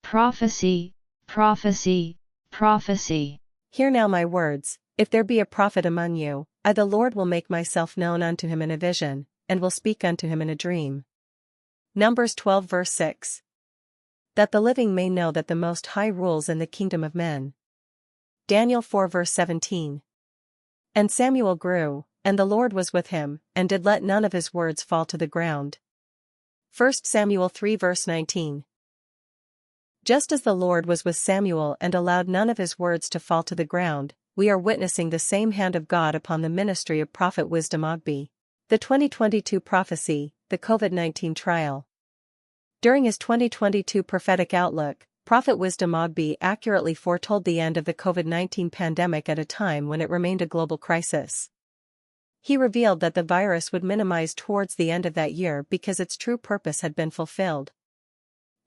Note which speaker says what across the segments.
Speaker 1: Prophecy, prophecy, prophecy.
Speaker 2: Hear now my words. If there be a prophet among you, I the Lord will make myself known unto him in a vision, and will speak unto him in a dream. Numbers 12 verse 6. That the living may know that the Most High rules in the kingdom of men. Daniel 4 verse 17. And Samuel grew, and the Lord was with him, and did let none of his words fall to the ground. 1 Samuel 3 verse 19. Just as the Lord was with Samuel and allowed none of his words to fall to the ground, we are witnessing the same hand of God upon the ministry of Prophet Wisdom Ogbe. The 2022 prophecy, the COVID-19 trial. During his 2022 prophetic outlook, Prophet Wisdom Ogbe accurately foretold the end of the COVID-19 pandemic at a time when it remained a global crisis. He revealed that the virus would minimize towards the end of that year because its true purpose had been fulfilled.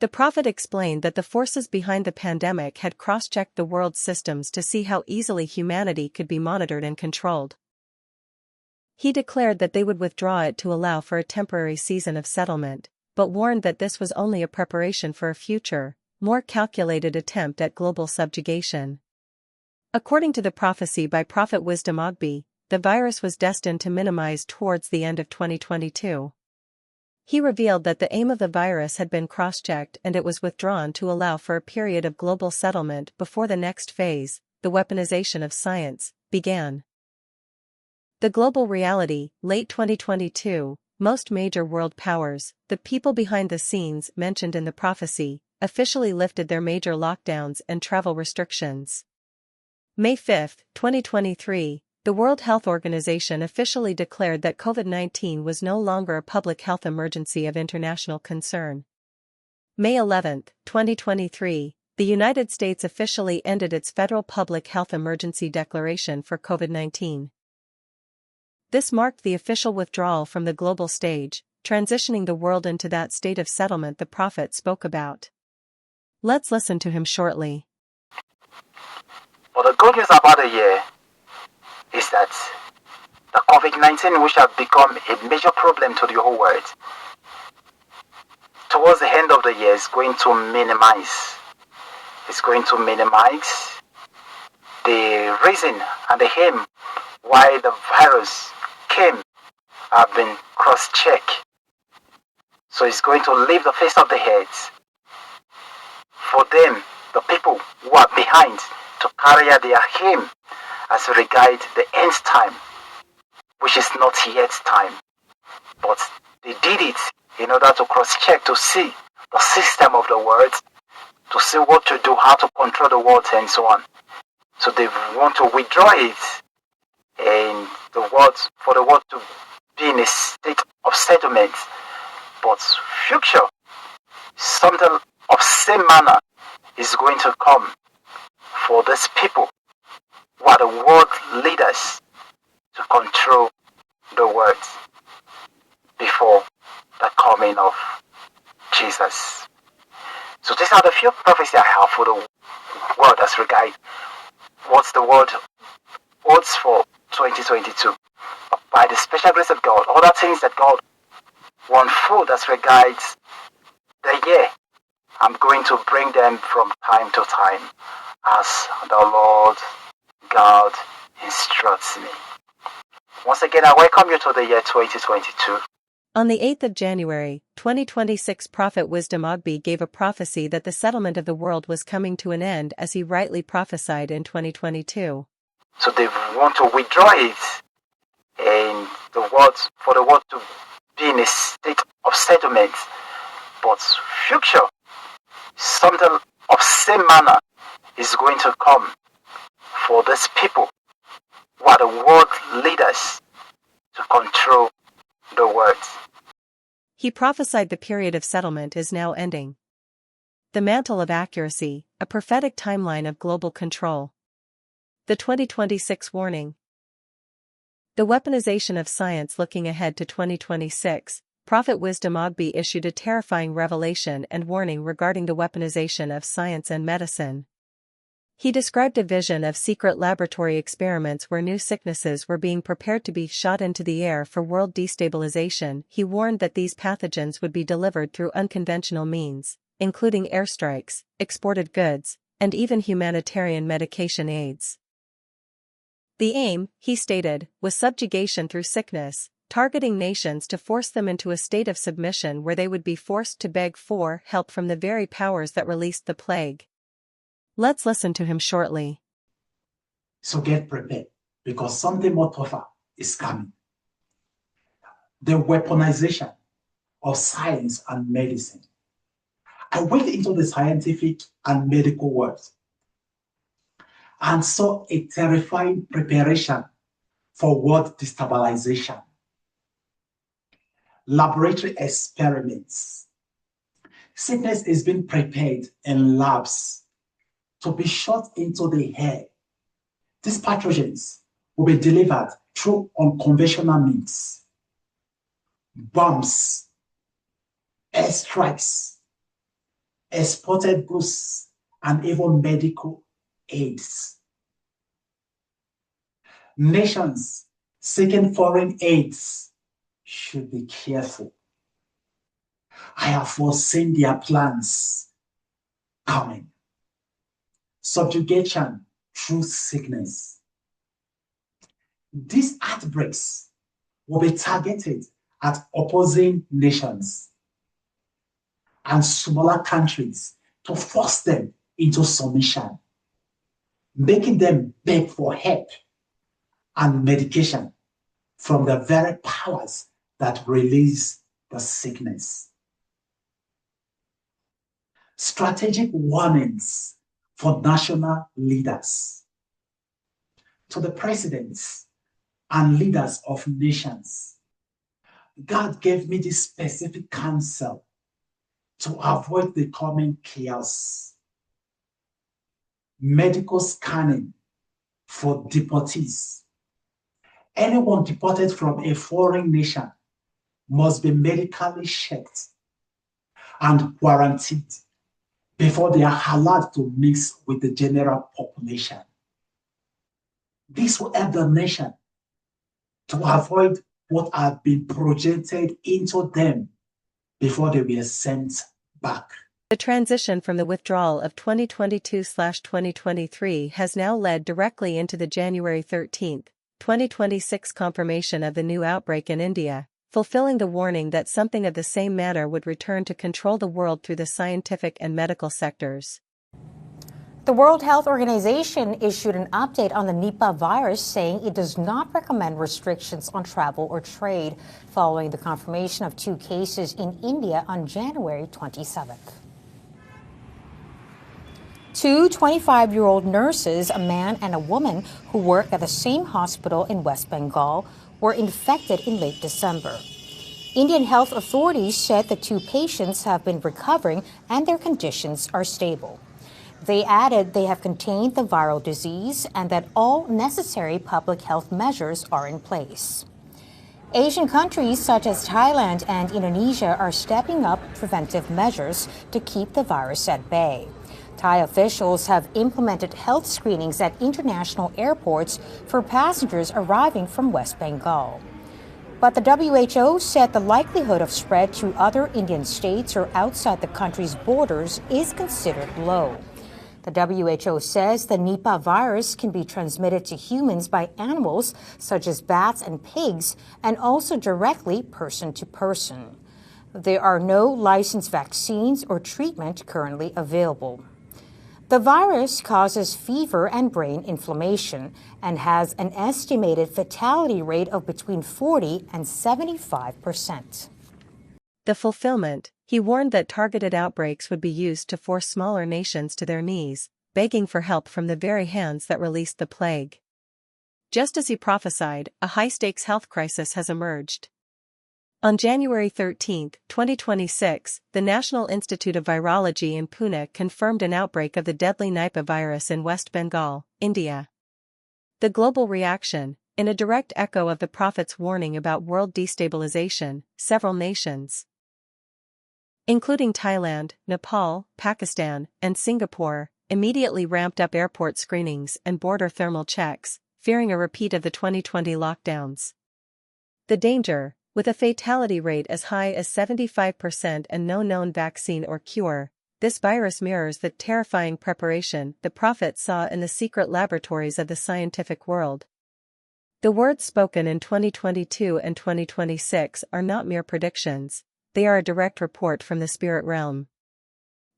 Speaker 2: The prophet explained that the forces behind the pandemic had cross-checked the world's systems to see how easily humanity could be monitored and controlled. He declared that they would withdraw it to allow for a temporary season of settlement, but warned that this was only a preparation for a future, more calculated attempt at global subjugation. According to the prophecy by Prophet Wisdom Ogbe, the virus was destined to minimize towards the end of 2022. He revealed that the aim of the virus had been cross-checked and it was withdrawn to allow for a period of global settlement before the next phase, the weaponization of science, began. The global reality, late 2022, most major world powers, the people behind the scenes mentioned in the prophecy, officially lifted their major lockdowns and travel restrictions. May 5, 2023, the World Health Organization officially declared that COVID-19 was no longer a public health emergency of international concern. May 11, 2023, the United States officially ended its federal public health emergency declaration for COVID-19. This marked the official withdrawal from the global stage, transitioning the world into that state of settlement the prophet spoke about. Let's listen to him shortly.
Speaker 3: But the good news about the year is that the COVID-19, which have become a major problem to the whole world, towards the end of the year is going to minimize. It's going to minimize the reason and the aim why the virus came have been cross-checked. So it's going to leave the face of the earth for them, the people who are behind, to carry out their aim as regard the end time, which is not yet time. But they did it in order to cross-check, to see the system of the world, to see what to do, how to control the world, and so on. So they want to withdraw it, and for the world to be in a state of settlement. But future, something of same manner is going to come for these people who are the world leaders to control the world before the coming of Jesus. So these are the few prophecies I have for the world as regard what the world holds for 2022. By the special grace of God, other things that God will unfold as regards the year, I'm going to bring them from time to time as the Lord God instructs me. Once again, I welcome you to the year 2022.
Speaker 2: On the 8th of January, 2026, Prophet Wisdom Ogbe gave a prophecy that the settlement of the world was coming to an end as he rightly prophesied in 2022.
Speaker 3: So they want to withdraw it, and for the world to be in a state of settlement. But future, something of same manner is going to come for these people who are the world leaders to control the world.
Speaker 2: He prophesied the period of settlement is now ending. The Mantle of Accuracy, a prophetic timeline of global control. The 2026 warning. The Weaponization of Science. Looking ahead to 2026, Prophet Wisdom Ogbe issued a terrifying revelation and warning regarding the weaponization of science and medicine. He described a vision of secret laboratory experiments where new sicknesses were being prepared to be shot into the air for world destabilization. He warned that these pathogens would be delivered through unconventional means, including airstrikes, exported goods, and even humanitarian medication aids. The aim, he stated, was subjugation through sickness, targeting nations to force them into a state of submission where they would be forced to beg for help from the very powers that released the plague. Let's listen to him shortly.
Speaker 4: So get prepared, because something more tougher is coming. The weaponization of science and medicine. I went into the scientific and medical world and saw a terrifying preparation for world destabilization. Laboratory experiments. Sickness is being prepared in labs to be shot into the air. These pathogens will be delivered through unconventional means, bombs, airstrikes, exported goods, and even medical aids. Nations seeking foreign aids should be careful. I have foreseen their plans coming. Subjugation through sickness. These outbreaks will be targeted at opposing nations and smaller countries to force them into submission, making them beg for help and medication from the very powers that release the sickness. Strategic warnings for national leaders. To the presidents and leaders of nations, God gave me this specific counsel to avoid the coming chaos. Medical scanning for deportees. Anyone deported from a foreign nation must be medically checked and quarantined before they are allowed to mix with the general population. This will help the nation to avoid what had been projected into them before they were sent back.
Speaker 2: The transition from the withdrawal of 2022/2023 has now led directly into the January 13, 2026 confirmation of the new outbreak in India, fulfilling the warning that something of the same manner would return to control the world through the scientific and medical sectors.
Speaker 5: The World Health Organization issued an update on the Nipah virus, saying it does not recommend restrictions on travel or trade, following the confirmation of 2 cases in India on January 27th. 2 25-year-old nurses, a man and a woman who work at the same hospital in West Bengal, were infected in late December. Indian health authorities said the 2 patients have been recovering and their conditions are stable. They added they have contained the viral disease and that all necessary public health measures are in place. Asian countries such as Thailand and Indonesia are stepping up preventive measures to keep the virus at bay. Thai officials have implemented health screenings at international airports for passengers arriving from West Bengal. But the WHO said the likelihood of spread to other Indian states or outside the country's borders is considered low. The WHO says the Nipah virus can be transmitted to humans by animals such as bats and pigs, and also directly person to person. There are no licensed vaccines or treatment currently available. The virus causes fever and brain inflammation and has an estimated fatality rate of between 40 and 75%.
Speaker 2: The fulfillment, he warned that targeted outbreaks would be used to force smaller nations to their knees, begging for help from the very hands that released the plague. Just as he prophesied, a high-stakes health crisis has emerged. On January 13, 2026, the National Institute of Virology in Pune confirmed an outbreak of the deadly Nipah virus in West Bengal, India. The global reaction, in a direct echo of the Prophet's warning about world destabilization, several nations, including Thailand, Nepal, Pakistan, and Singapore, immediately ramped up airport screenings and border thermal checks, fearing a repeat of the 2020 lockdowns. The danger, with a fatality rate as high as 75% and no known vaccine or cure, This virus mirrors the terrifying preparation the prophets saw in the secret laboratories of the scientific world. The words spoken in 2022 and 2026 are not mere predictions, they are a direct report from the spirit realm.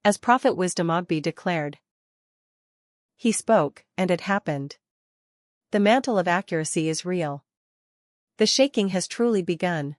Speaker 2: As Prophet Wisdom Ogbe declared, "He spoke, and it happened." The mantle of accuracy is real. The shaking has truly begun.